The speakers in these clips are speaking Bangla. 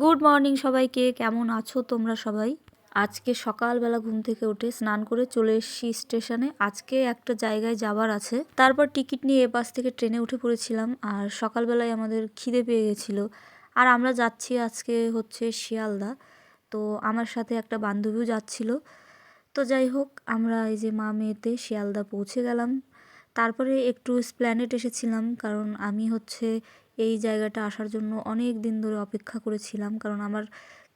গুড মর্নিং সবাইকে, কেমন আছো তোমরা সবাই? আজকে সকালবেলা ঘুম থেকে উঠে স্নান করে চলে এসেছি স্টেশনে। আজকে একটা জায়গায় যাবার আছে, তারপর টিকিট নিয়ে এপাশ থেকে ট্রেনে উঠে পড়েছিলাম। আর সকালবেলায় আমাদের খিদে পেয়ে গেছিলো, আর আমরা যাচ্ছি আজকে হচ্ছে শিয়ালদা। তো আমার সাথে একটা বান্ধবীও যাচ্ছিল। তো যাই হোক, আমরা এই যে মা মেয়েতে শিয়ালদা পৌঁছে গেলাম। তারপরে একটু স্প্ল্যানেট এসেছিলাম, কারণ আমি হচ্ছে এই জায়গাটা আসার জন্য অনেক দিন ধরে অপেক্ষা করেছিলাম, কারণ আমার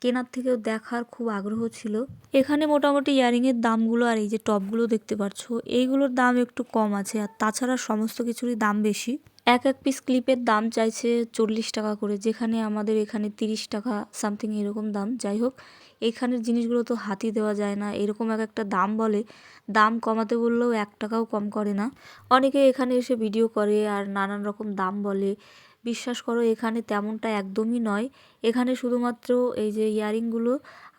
কেনার থেকেও দেখার খুব আগ্রহ ছিল। এখানে মোটামুটি ইয়ারিংয়ের দামগুলো আর এই যে টপগুলো দেখতে পাচ্ছ, এইগুলোর দাম একটু কম আছে, আর তাছাড়া সমস্ত কিছুরই দাম বেশি। এক এক পিস ক্লিপের দাম চাইছে 40 টাকা করে, যেখানে আমাদের এখানে 30 টাকা সামথিং এরকম দাম। যাই হোক, এখানের জিনিসগুলো তো হাতি দেওয়া যায় না, এরকম এক একটা দাম বলে। দাম কমাতে বললেও 1 টাকাও কম করে না। অনেকে এখানে এসে ভিডিও করে আর নানান রকম দাম বলে। বিশ্বাস করো, এখানে তেমনটা একদমই নয়। এখানে শুধুমাত্র এই যে ইয়ারিংগুলো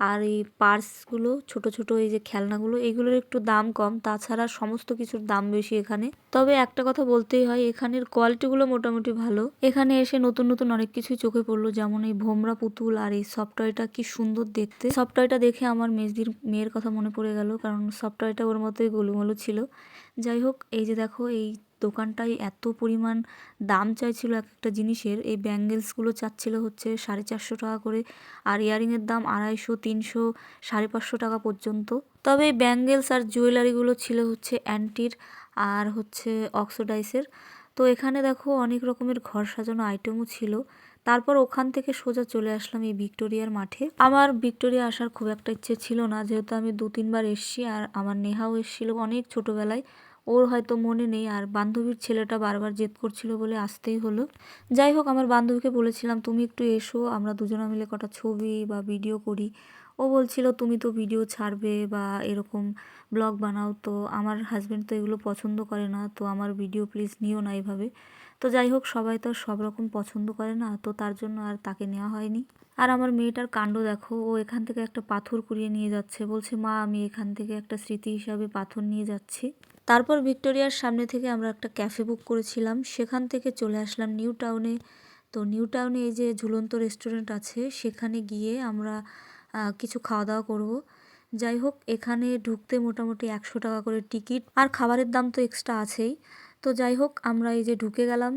আর এই পার্সগুলো, ছোট ছোট এই যে খেলনাগুলো, এইগুলোর একটু দাম কম, তাছাড়া সমস্ত কিছুর দাম বেশি এখানে। তবে একটা কথা বলতেই হয়, এখানের কোয়ালিটিগুলো মোটামুটি ভালো। এখানে এসে নতুন নতুন অনেক কিছুই চোখে পড়লো, যেমন এই ভোমরা পুতুল আর এই সফট টয়টা কি সুন্দর দেখতে। সফট টয়টা দেখে আমার মেয়ের কথা মনে পড়ে গেল, কারণ সফট টয়টা ওর মতোই গোলুমোলু ছিল। যাই হোক, এই যে দেখো, এই দোকানটায় এত পরিমাণ দাম চাইছিল এক একটা জিনিসের। এই ব্যাঙ্গেলসগুলো চাচ্ছিল হচ্ছে 450 টাকা করে, আর ইয়ারিংয়ের দাম 250, 300, 550 টাকা পর্যন্ত। তবে এই ব্যাঙ্গেলস আর জুয়েলারিগুলো ছিল হচ্ছে অ্যান্টির আর হচ্ছে অক্সোডাইসের। তো এখানে দেখো অনেক রকমের ঘর সাজানো আইটেমও ছিল। তারপর ওখান থেকে সোজা চলে আসলাম এই ভিক্টোরিয়ার মাঠে। আমার ভিক্টোরিয়া আসার খুব একটা ইচ্ছে ছিল না, যেহেতু আমি 2-3 বার এসেছি, আর আমার নেহাও এসেছিল অনেক ছোটোবেলায়। ওর হয়তো মনে নেই, আর বান্ধবীর ছেলেটা বারবার জেদ করছিল বলে আসতেই হলো। যাই হোক, আমার বান্ধবীকে বলেছিলাম তুমি একটু এসো, আমরা দুজনে মিলে কটা ছবি বা ভিডিও করি। ও বলছিল তুমি তো ভিডিও ছাড়বে বা এরকম ব্লগ বানাও, তো আমার হাজব্যান্ড তো এগুলো পছন্দ করে না, তো আমার ভিডিও প্লিজ নিও না এইভাবে। তো যাই হোক, সবাই তো আর সব রকম পছন্দ করে না, তো তার জন্য আর তাকে নেওয়া হয়নি। আর আমার মেয়েটার কাণ্ড দেখো, ও এখান থেকে একটা পাথর কুড়িয়ে নিয়ে যাচ্ছে, বলছে মা আমি এখান থেকে একটা স্মৃতি হিসাবে পাথর নিয়ে যাচ্ছি। তারপর ভিক্টোরিয়ার সামনে থেকে আমরা একটা ক্যাফে বুক করেছিলাম, সেখান থেকে চলে আসলাম নিউ টাউনে। তো নিউ টাউনে এই যে ঝুলন্ত রেস্টুরেন্ট আছে, সেখানে গিয়ে আমরা কিছু খাওয়া দাওয়া করব। যাই হোক, এখানে ঢুকতে মোটামুটি 100 টাকা করে টিকিট, আর খাবারের দাম তো এক্সট্রা আছেই। তো যাই হোক, আমরা এই যে ঢুকে গেলাম,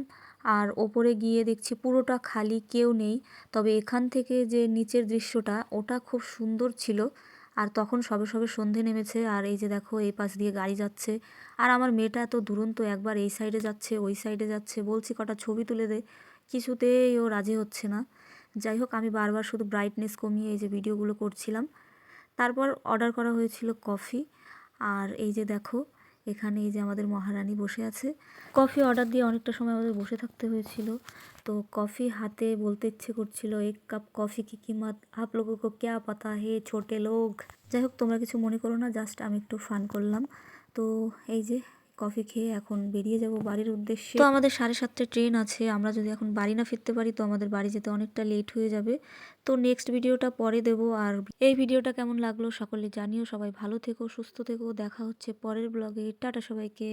আর ওপরে গিয়ে দেখছি পুরোটা খালি, কেউ নেই। তবে এখান থেকে যে নিচের দৃশ্যটা, ওটা খুব সুন্দর ছিল। আর তখন সবে সবে সন্ধে নেমেছে, আর এই যে দেখো এই পাশ দিয়ে গাড়ি যাচ্ছে। আর আমার মেয়েটা এত দুরন্ত, একবার এই সাইডে যাচ্ছে, ওই সাইডে যাচ্ছে, বলছি কটা ছবি তুলে দে, কিছুতেই ও রাজি হচ্ছে না। যাই হোক, আমি বারবার শুধু ব্রাইটনেস কমিয়ে এই যে ভিডিওগুলো করছিলাম। তারপর অর্ডার করা হয়েছিল কফি। আর এই যে দেখো, এখানে এই যে আমাদের মহারানী বসে আছে। কফি অর্ডার দিয়ে অনেকটা সময় আমাদের বসে থাকতে হয়েছিল। তো কফি হাতে বলতে ইচ্ছে করছিল, এক কাপ কফি কি কিমত আপ লোগোं को क्या पता है ছোটে লোক। যাই হোক, তোমরা কিছু মনে করো না, জাস্ট আমি একটু ফান করলাম। তো এই যে কফি খেয়ে এখন বেরিয়ে যাব বাড়ির উদ্দেশ্যে। তো আমাদের 7:30টায় ট্রেন আছে, আমরা যদি এখন বাড়ি না ফিরতে পারি তো আমাদের বাড়ি যেতে অনেকটা লেট হয়ে যাবে। তো নেক্সট ভিডিওটা পরে দেবো। আর এই ভিডিওটা কেমন লাগলো সকলে জানিও। সবাই ভালো থেকো, সুস্থ থেকো, দেখা হচ্ছে পরের ব্লগে। টাটা সবাইকে।